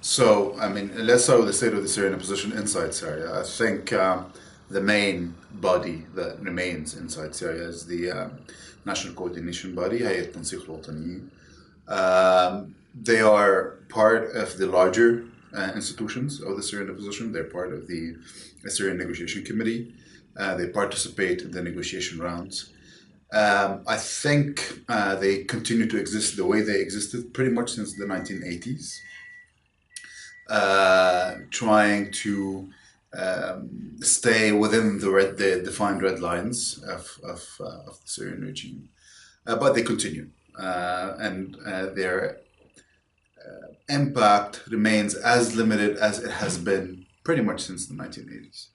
So, I mean, let's start with the state of the Syrian opposition inside Syria. I think the main body that remains inside Syria is the National Coordination Body, Hayat Tansiq al-Wataniyin. They are part of the larger institutions of the Syrian opposition. They're part of the Syrian Negotiation Committee. They participate in the negotiation rounds. I think they continue to exist the way they existed pretty much since the 1980s, trying to stay within the defined red lines of the Syrian regime. But they continue, and their impact remains as limited as it has been pretty much since the 1980s.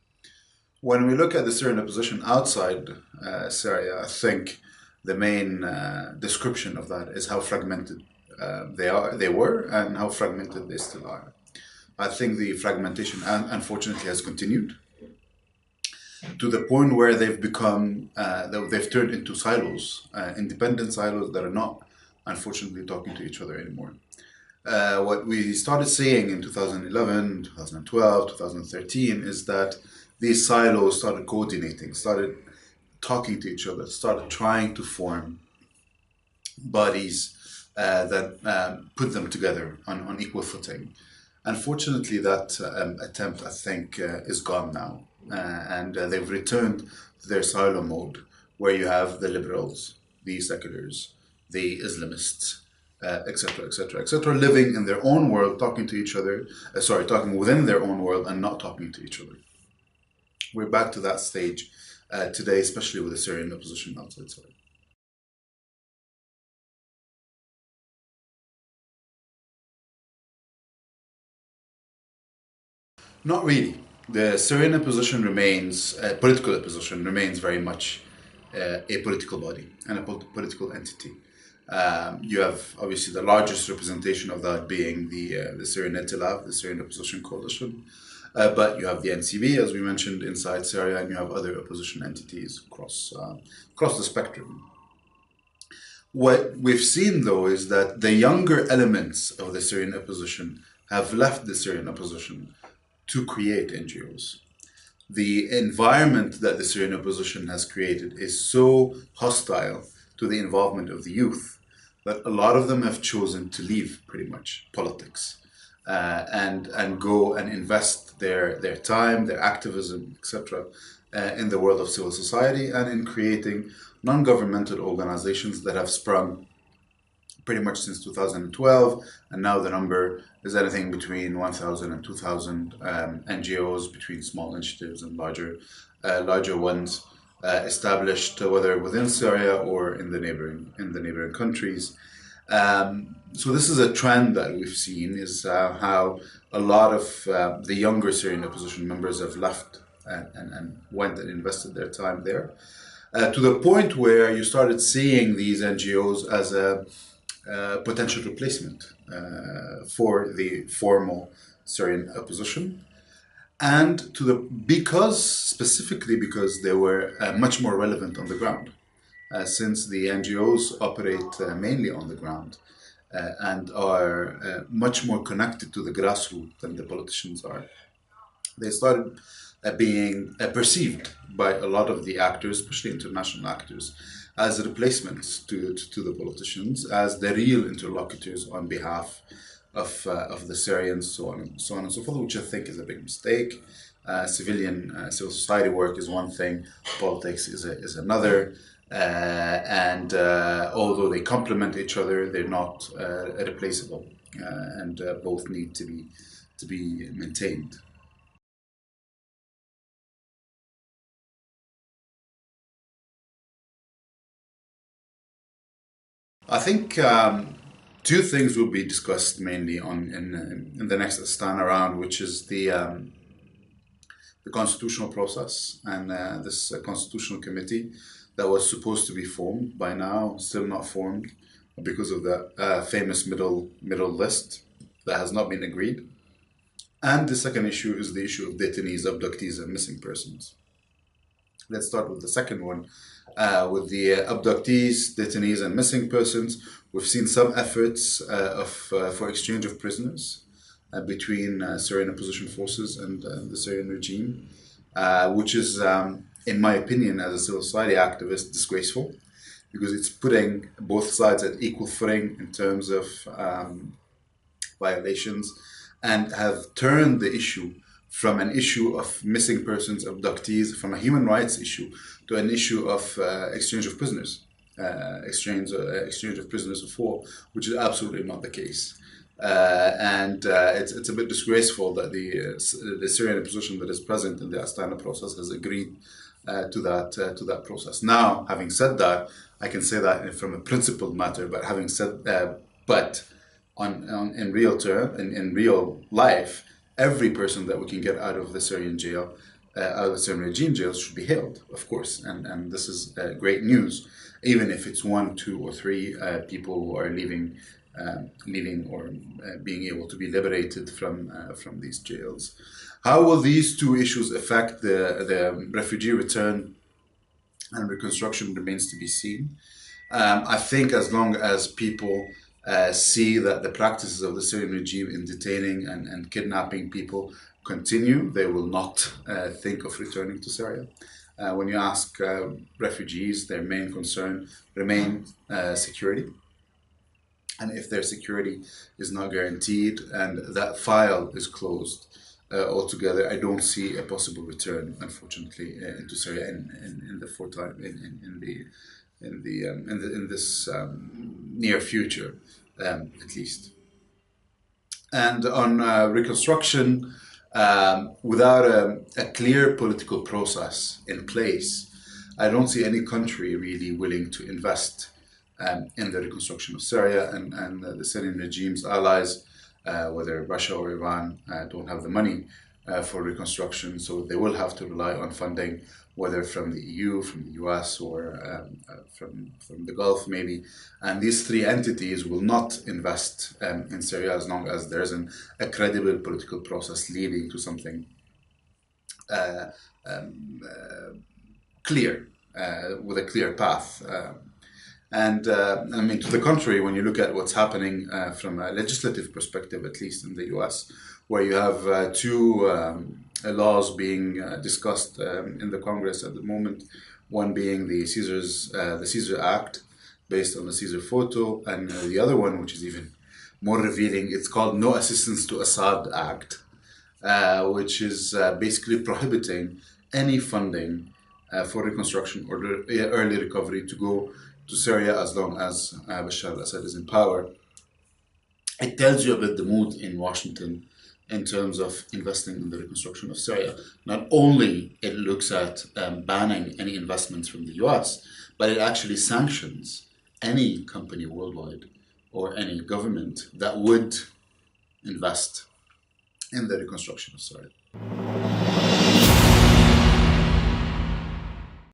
When we look at the Syrian opposition outside Syria, I think the main description of that is how fragmented they were, and how fragmented they still are. I think the fragmentation, unfortunately, has continued to the point where they've turned into silos, independent silos that are not, unfortunately, talking to each other anymore. What we started seeing in 2011, 2012, 2013 is that these silos started coordinating, started talking to each other, started trying to form bodies that put them together on equal footing. Unfortunately, that attempt, I think, is gone now. And they've returned to their silo mode, where you have the liberals, the seculars, the Islamists, etc., etc., etc., living in their own world, talking to each other, talking within their own world and not talking to each other. We're back to that stage today, especially with the Syrian opposition outside Syria. Not really. The Syrian opposition remains, political opposition remains very much a political body and a political entity. You have obviously the largest representation of that being the Syrian Etilaf, the Syrian Opposition Coalition, but you have the NCB, as we mentioned, inside Syria, and you have other opposition entities across the spectrum. What we've seen, though, is that the younger elements of the Syrian opposition have left the Syrian opposition to create NGOs. The environment that the Syrian opposition has created is so hostile to the involvement of the youth that a lot of them have chosen to leave, pretty much, politics, and go and invest their time, their activism, etc., in the world of civil society and in creating non-governmental organizations that have sprung pretty much since 2012, and now the number is anything between 1,000 and 2,000 NGOs, between small initiatives and larger ones, established whether within Syria or in the neighboring countries. So this is a trend that we've seen, is how a lot of the younger Syrian opposition members have left and went and invested their time there, to the point where you started seeing these NGOs as a potential replacement for the formal Syrian opposition, and specifically because they were much more relevant on the ground, since the NGOs operate mainly on the ground and are much more connected to the grassroots than the politicians are. They started being perceived by a lot of the actors, especially international actors, as replacements to the politicians, as the real interlocutors on behalf of the Syrians, so on and so forth, which I think is a big mistake. Civil society work is one thing, politics is another, and although they complement each other, they're not replaceable, and both need to be maintained. I think two things will be discussed mainly in the next stand around, which is the constitutional process and this constitutional committee that was supposed to be formed by now, still not formed because of the famous middle list that has not been agreed. And the second issue is the issue of detainees, abductees, and missing persons. Let's start with the second one. With the abductees, detainees, and missing persons, we've seen some efforts for exchange of prisoners. between Syrian opposition forces and the Syrian regime, which is, in my opinion, as a civil society activist, disgraceful, because it's putting both sides at equal footing in terms of violations, and have turned the issue from an issue of missing persons, abductees, from a human rights issue to an issue of exchange of prisoners, exchange of prisoners of war, which is absolutely not the case. And it's a bit disgraceful that the Syrian opposition that is present in the Astana process has agreed to that process. Now, having said that, I can say that from a principled matter. But having said but in real term, in real life, every person that we can get out of the Syrian jail, out of the Syrian regime jails, should be held, of course. And this is great news, even if it's one, two, or three people who are leaving or being able to be liberated from these jails. How will these two issues affect the refugee return and reconstruction remains to be seen. I think as long as people see that the practices of the Syrian regime in detaining and kidnapping people continue, they will not think of returning to Syria. When you ask refugees, their main concern remains security. And if their security is not guaranteed and that file is closed altogether, I don't see a possible return, unfortunately, into Syria in the fortime in this near future, at least. And on reconstruction, without a clear political process in place, I don't see any country really willing to invest in the reconstruction of Syria, and the Syrian regime's allies, whether Russia or Iran, don't have the money for reconstruction, so they will have to rely on funding, whether from the EU, from the US, or from the Gulf maybe. And these three entities will not invest in Syria as long as there isn't a credible political process leading to something clear, with a clear path. I mean, to the contrary, when you look at what's happening from a legislative perspective, at least in the US, where you have two laws being discussed in the Congress at the moment, one being the Caesar Act, based on the Caesar photo, and the other one, which is even more revealing, it's called No Assistance to Assad Act, which is basically prohibiting any funding for reconstruction or early recovery to go to Syria as long as Bashar al-Assad is in power. It tells you a bit the mood in Washington in terms of investing in the reconstruction of Syria. Not only it looks at banning any investments from the US, but it actually sanctions any company worldwide or any government that would invest in the reconstruction of Syria.